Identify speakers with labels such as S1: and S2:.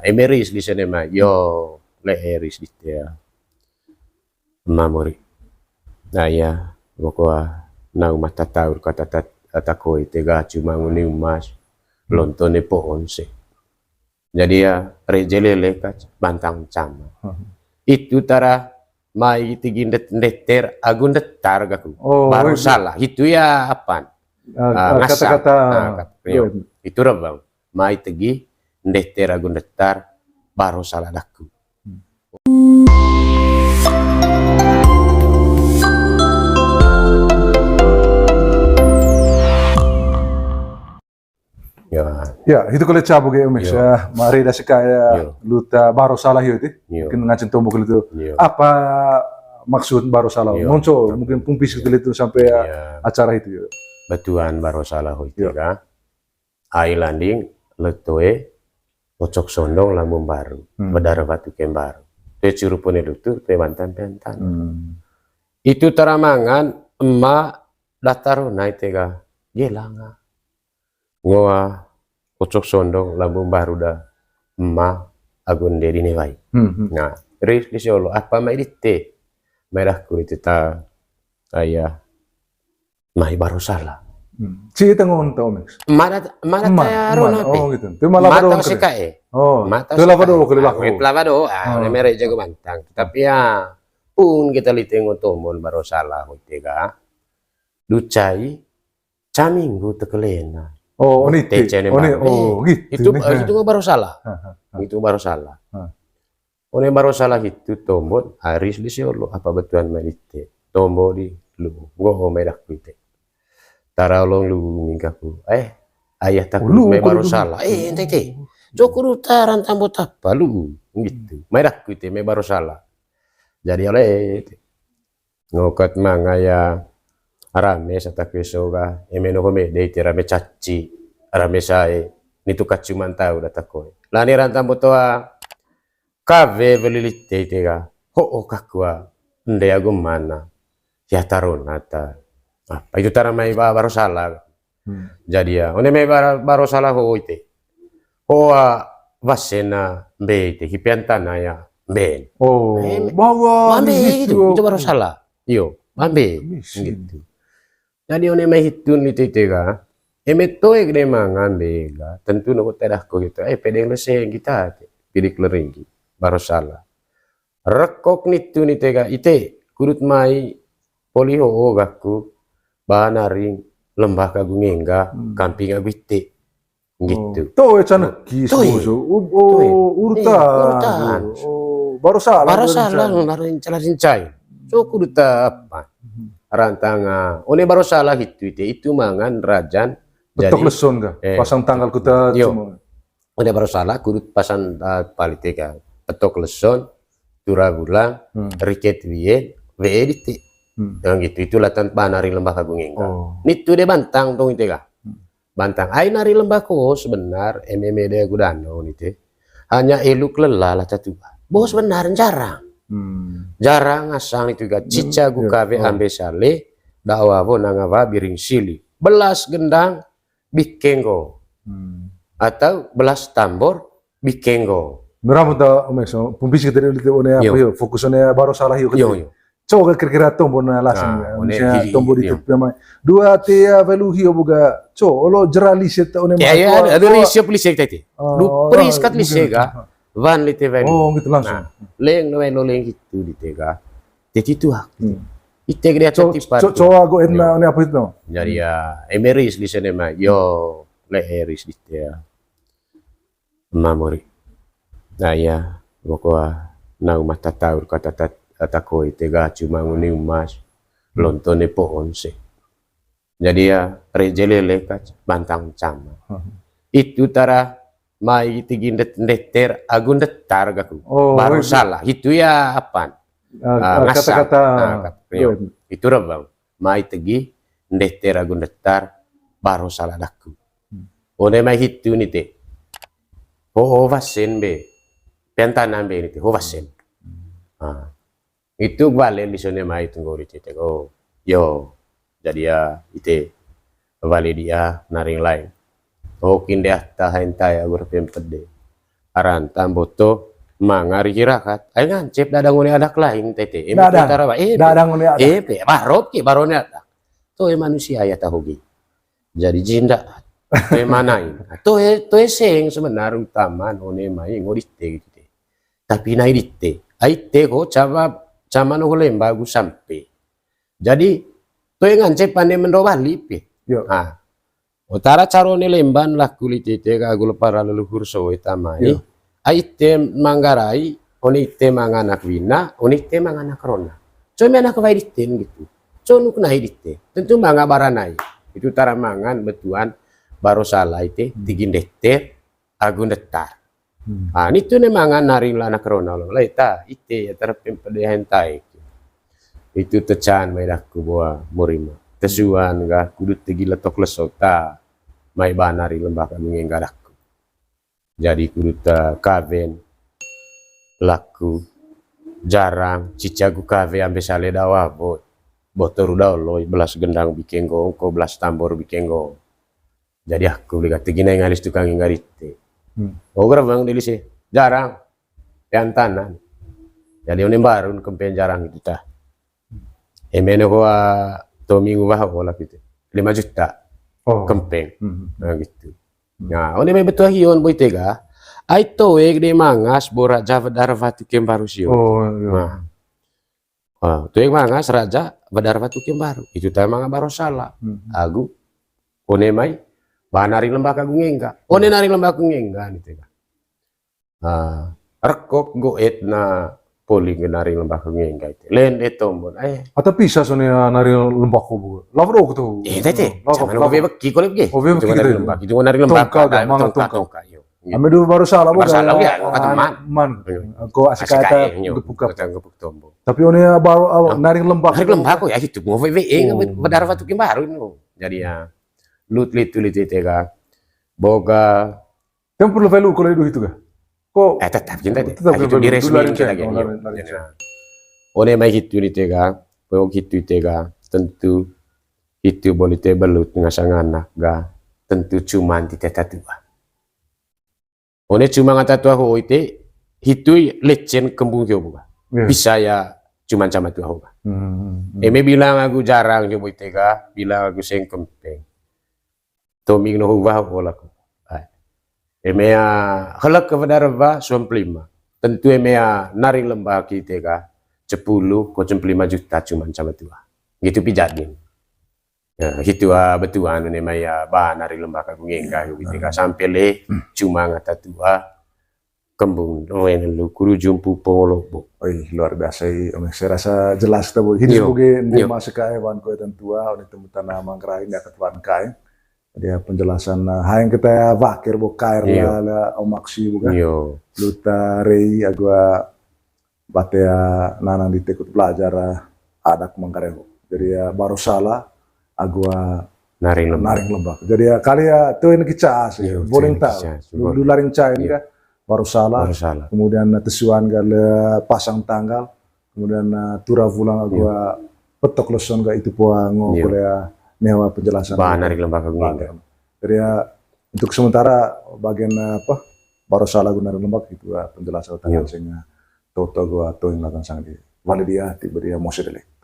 S1: emeris di sana mah yo leheris di dia mamori nah ya pokoknya nang mata tahu kata takoi tega cuma nguni emas lontone pohon se jadi ya rejelele bantang cama itu tara mai tigin deter agun detar gaku baru salah itu ya apa ngasang itu rabang mai tegi deter agun detar baru salah daku
S2: ya itu kalau cabu kayak umis ya mari dah sekaya luta baru salah itu mungkin ngacin tombol itu apa maksud baru salah muncul mungkin pumpis itu sampai acara itu
S1: batuan baru salah itu kan landing letoe pocok sondong lambung baru bedara batu baru te curupun itu te bantan pentan itu teramangan emak dataru naik tega gelanga ngoa pocok sondong lambung baru dah emak agun dedi newai nah ris di solo apa mai dite merah kulit ta ayah mai baru salah
S2: cerita ngonto mix
S1: mana tayo
S2: oh gitu itu malah
S1: mata si kae
S2: mata itu lavado kalau laku
S1: lavado mere jago bantang tapi ya pun kita liteng otomon baru salah hoitega ducai caminggu tekelena gitu itu baru salah itu baru salah one baru salah itu tombol haris di solo apa betuan melite tombol di lu gua merah kuite taralong lu mingkaku ayah takut me baru salah ente jokur utaran tambot apa lu gitu merah kuite me baru salah jadi oleh ngokat mangaya rame sata kesoga emeno kome de rame caci rame sae nitu kacuman tahu data koe lani rantam botoa kave velilite tega ho kakua nde ago mana ya taronata apa itu tara mai baru salah jadi ya one mai baru salah ho ite hoa vasena bete hipiantana ya ben
S2: bawa
S1: itu baru salah iyo ambe gitu jadi one mai hitun itu tega emetoe gede mangan bega tentu nopo tedah ko gitu pedeng lese kita pidik leringi baru salah rekok nitu nitega ite kurut mai poliho gaku banaring lembah kagung engga kamping agite gitu
S2: to ecana kisu urutan baru salah
S1: baru salah cincai so kuduta apa rantanga one baru salah itu mangan rajan
S2: betok leson ga pasang tanggal kita
S1: semua one baru salah kudut pasang palitega betok leson turah bulang riket wiye wedite yang gitu itu latan nari lembah kagung engga nitu de bantang tong itega bantang ai nari lembah ko sebenar de gudano nite hanya eluk lelah lah catuba bos benar jarang asang itu ga cica gukabe ambe sale dakwa bo nangava biring sili belas gendang bikenggo atau belas tambor bikenggo
S2: berapa ta meso pumpis kita itu one apa yo fokusnya baru salah yo coba kira-kira tombol na langsung misalnya tombol di tepi mai dua tia veluhio buga lo jerali seta one
S1: ya ada risio polisi tadi lu periskat lisega van lite velu
S2: gitu langsung
S1: leng no leng itu ditega jadi itu ite gede tipat
S2: coba go enna one apa itu
S1: jadi ya emeris di sana mah yo leheris di dia mamori nah ya pokoknya nang mata tahu kata takoi tega cuma nguni emas lontone pohon se jadi ya rejelele bantang cama itu tara mai tigin deter agun detar gaku baru salah itu ya apa
S2: kata-kata
S1: itu rabang mai tegi deter agun detar baru salah daku one mai hitu nite ho vasen be pentanan be nite ho vasen itu vale di sana mai tunggu di titik yo jadi ya ite vale dia naring lain kin dia tahan tay agur pempede arantam boto mangari kirakat ay ngancep dadang ngone anak lain tete
S2: dadang ngone ada
S1: barot ki barone ada to manusia ya tahugi jadi jinda to manain to seng sebenarnya utama none mai ngorite gitu tapi nai ditte ai te ko cama no lembagu sampai jadi to ngancep pande mendo bali pi utara carone lemban lah kulit ite kagul para leluhur so itamai aite manggarai onite manganak wina onite manganak rona so menak waiditen gitu so nuk naidite tentu manga baranai itu tara mangan betuan baru salah ite tigin deter agun detar ini tuh mangan naring lana rona lo laita ite ya terpem pedehentai itu tecan maidaku bawa murima tesuan ga kudu tegila tok lesota mai banari lembah kami ngadaku jadi kudu ta kaven laku jarang cicagu kave ambe sale dawa botor udah belas gendang bikin gong ko belas tambor bikin gong jadi aku lihat tegina ngalis tukang ngarite ogra bang dilisi jarang piantanan jadi onim baru kempen jarang itu tah emene ko to minggu bah olah gitu 5 juta kempeng nah gitu nah one me betul hion boy tega ai to de mangas bora java darvatu baru sio to mangas raja badarvatu baru itu teh manga baru salah agu one mai banari lembah kagung enggak one nari lembah kagung enggak nih tega rekok goet na poli nari lembah kagung enggak itu len tombon
S2: atau bisa soalnya nari lembah kubu lavro gitu
S1: tete sama no beki kolep ge
S2: itu
S1: nari lembah itu nari lembah tongka yo
S2: ame dulu baru salah
S1: ya
S2: man ko asik kata gepuk tombon tapi one baru nari lembah
S1: ko ya gitu mau badar vatu baru jadi ya lut tega boga
S2: yang perlu value kalau itu ga kok
S1: tetap cinta deh itu diresmiin kita gini one mai gitu tega boga gitu tega tentu itu boleh tebelut ngasangan ga tentu cuman di teta tua one cuma ngata tua ho ite itu lecen kembung kyo boga bisa ya cuman sama tua ho eme bilang aku jarang coba tega bilang aku seng kempeng toming no huwa bola ko emea halak kepada reba 95 tentu emea naring lembah kita ka 10 ko 5 juta cuman sama tua gitu pijadin ya gitu betuan ne maya ba naring lembah ka ngengka gitu ka sampai le cuma ngata tua kembung noen lu kuru jumpu polobo
S2: luar biasa saya rasa jelas tabo ini sebagai ndema sekae wan ko tua oni temutan mangkrai ndak ketwan kae dia penjelasan yang kita wakir bokair lah omaksi bukan luta rei agua batea nanang ditekut belajar adak mangkareho jadi ya baru salah agua naring lembak jadi ya kali ya tuh ini kita sih boleh tahu dulu laring cai ini kan baru salah kemudian tesuan gale pasang tanggal kemudian tura vulang agua petok loson ga itu puango kuliah mewa penjelasan
S1: naring lembah kagung
S2: jadi ya untuk sementara bagian apa baru salah guna lembak itu penjelasan tentang sehingga toto gua atau yang akan sang di validia tiba dia mau sedele